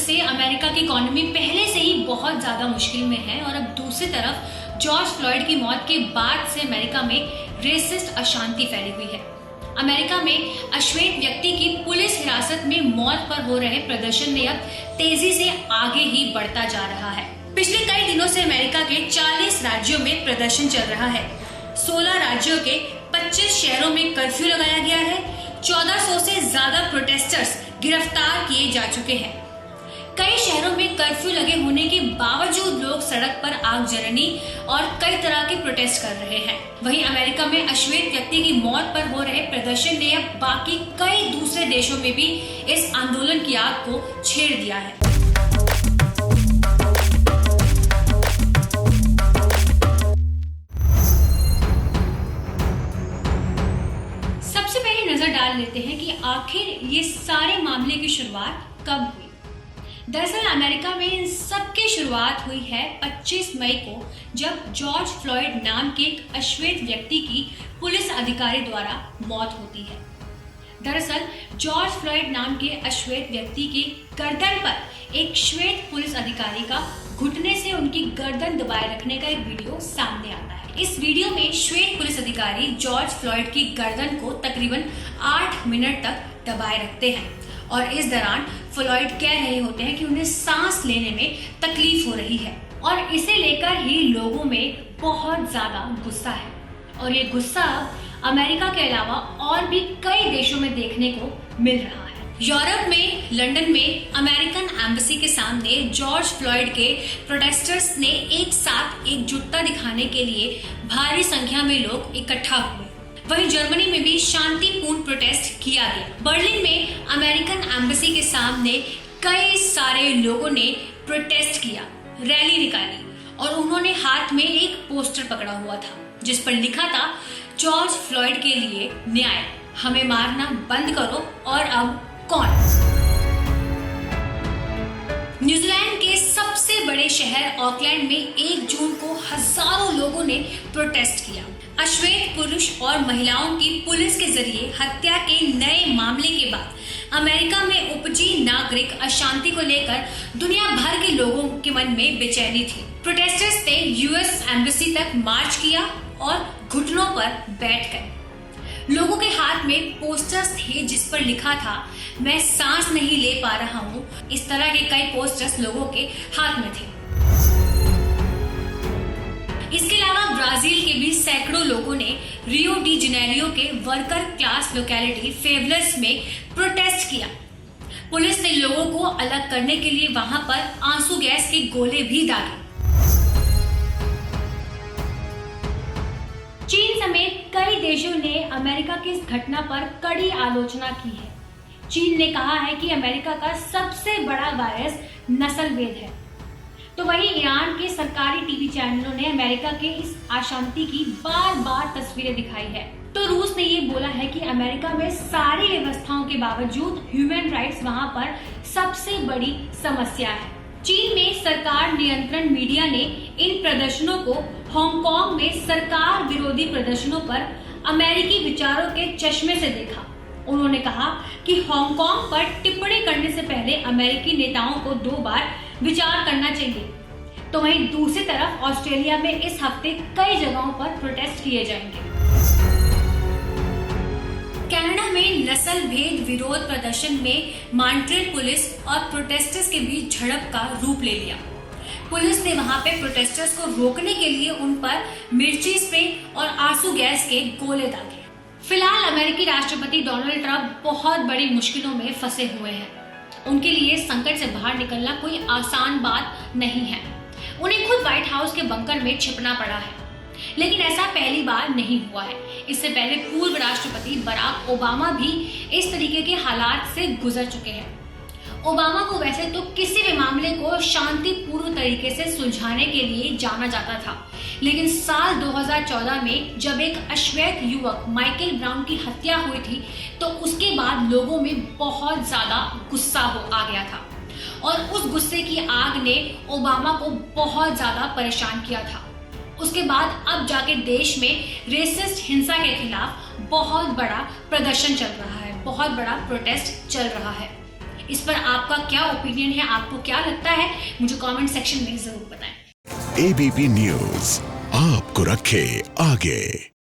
से अमेरिका की इकोनॉमी पहले से ही बहुत ज्यादा मुश्किल में है और अब दूसरी तरफ जॉर्ज फ्लॉयड की मौत के बाद से अमेरिका में रेसिस्ट अशांति फैली हुई है। अमेरिका में अश्वेत व्यक्ति की पुलिस हिरासत में मौत पर हो रहे प्रदर्शन में अब तेजी से आगे ही बढ़ता जा रहा है। पिछले कई दिनों से अमेरिका के 40 राज्यों में प्रदर्शन चल रहा है। 16 राज्यों के 25 शहरों में कर्फ्यू लगाया गया है। 1400 से ज्यादा प्रोटेस्टर्स गिरफ्तार किए जा चुके हैं। कई शहरों में कर्फ्यू लगे होने के बावजूद लोग सड़क पर आगजनी और कई तरह के प्रोटेस्ट कर रहे हैं। वहीं अमेरिका में अश्वेत व्यक्ति की मौत पर हो रहे प्रदर्शन ने अब बाकी कई दूसरे देशों में भी इस आंदोलन की आग को छेड़ दिया है। सबसे पहले नजर डाल लेते हैं कि आखिर ये सारे मामले की शुरुआत कब हुई। दरअसल अमेरिका में इन सब की शुरुआत हुई है 25 मई को, जब जॉर्ज फ्लॉयड नाम के एक अश्वेत व्यक्ति की पुलिस अधिकारी द्वारा मौत होती है। दरअसल जॉर्ज फ्लॉयड नाम के अश्वेत व्यक्ति के गर्दन पर एक श्वेत पुलिस अधिकारी का घुटने से उनकी गर्दन दबाए रखने का एक वीडियो सामने आता है। इस वीडियो में श्वेत पुलिस अधिकारी जॉर्ज फ्लॉयड की गर्दन को तकरीबन 8 मिनट तक दबाए रखते हैं और इस दौरान फ्लॉयड कह रहे होते हैं कि उन्हें सांस लेने में तकलीफ हो रही है और इसे लेकर ही लोगों में बहुत ज्यादा गुस्सा है और ये गुस्सा अमेरिका के अलावा और भी कई देशों में देखने को मिल रहा है। यूरोप में लंदन में अमेरिकन एम्बेसी के सामने जॉर्ज फ्लॉयड के प्रोटेस्टर्स ने एक साथ एकजुटता दिखाने के लिए भारी संख्या में लोग इकट्ठा हुए। वहीं जर्मनी में भी शांतिपूर्ण प्रोटेस्ट किया गया। बर्लिन में अमेरिकन एम्बेसी के सामने कई सारे लोगों ने प्रोटेस्ट किया, रैली निकाली और उन्होंने हाथ में एक पोस्टर पकड़ा हुआ था जिस पर लिखा था, जॉर्ज फ्लॉयड के लिए न्याय, हमें मारना बंद करो और अब कौन। न्यूजीलैंड के सबसे बड़े शहर ऑकलैंड में 1 जून को हजारों लोगों ने प्रोटेस्ट किया। अश्वेत पुरुष और महिलाओं की पुलिस के जरिए हत्या के नए मामले के बाद अमेरिका में उपजी नागरिक अशांति को लेकर दुनिया भर के लोगों के मन में बेचैनी थी। प्रोटेस्टर्स ने यूएस एम्बेसी तक मार्च किया और घुटनों पर बैठ गए। लोगों के हाथ में पोस्टर्स थे जिस पर लिखा था, मैं सांस नहीं ले पा रहा हूँ। इस तरह के कई पोस्टर्स लोगों के हाथ में थे। इसके अलावा ब्राजील के भी सैकड़ों लोगों ने रियो डी जेनेरियो के वर्कर क्लास लोकेलिटी फेवलर्स में प्रोटेस्ट किया। पुलिस ने लोगों को अलग करने के लिए वहां पर आंसू गैस के गोले भी दागे। चीन समेत कई देशों ने अमेरिका की इस घटना पर कड़ी आलोचना की है। चीन ने कहा है कि अमेरिका का सबसे बड़ा वायरस नस्लभेद है। तो वहीं ईरान के सरकारी टीवी चैनलों ने अमेरिका के इस अशांति की बार बार तस्वीरें दिखाई है। तो रूस ने ये बोला है कि अमेरिका में सारी व्यवस्थाओं के बावजूद ह्यूमन राइट्स वहां पर सबसे बड़ी समस्या है। चीन में सरकार नियंत्रण मीडिया ने इन प्रदर्शनों को हांगकांग में सरकार विरोधी प्रदर्शनों पर अमेरिकी विचारों के चश्मे से देखा। उन्होंने कहा कि हांगकांग पर टिप्पणी करने से पहले अमेरिकी नेताओं को 2 बार विचार करना चाहिए। तो वहीं दूसरी तरफ ऑस्ट्रेलिया में इस हफ्ते कई जगहों पर प्रोटेस्ट किए जाएंगे। कनाडा में नस्ल भेद विरोध प्रदर्शन में मॉन्ट्रियल पुलिस और प्रोटेस्टर्स के बीच झड़प का रूप ले लिया। पुलिस ने वहां पे प्रोटेस्टर्स को रोकने के लिए उन पर मिर्ची स्प्रे और आंसू गैस के गोले दागे। फिलहाल अमेरिकी राष्ट्रपति डोनाल्ड ट्रंप बहुत बड़ी मुश्किलों में फंसे हुए हैं। उनके लिए संकट से बाहर निकलना कोई आसान बात नहीं है। उन्हें खुद व्हाइट हाउस के बंकर में छिपना पड़ा है, लेकिन ऐसा पहली बार नहीं हुआ है। इससे पहले पूर्व राष्ट्रपति बराक ओबामा भी इस तरीके के हालात से गुजर चुके हैं। ओबामा को वैसे तो किसी भी मामले को शांतिपूर्ण तरीके से सुलझाने के लिए जाना जाता था, लेकिन साल 2014 में जब एक अश्वेत युवक माइकल ब्राउन की हत्या हुई थी, तो उसके बाद लोगों में बहुत ज्यादा गुस्सा आ गया था और उस गुस्से की आग ने ओबामा को बहुत ज्यादा परेशान किया था। उसके बाद अब जाके देश में रेसिस्ट हिंसा के खिलाफ बहुत बड़ा प्रदर्शन चल रहा है, बहुत बड़ा प्रोटेस्ट चल रहा है। इस पर आपका क्या ओपिनियन है, आपको क्या लगता है, मुझे कमेंट सेक्शन में जरूर बताएं। एबीपी न्यूज आपको रखे आगे।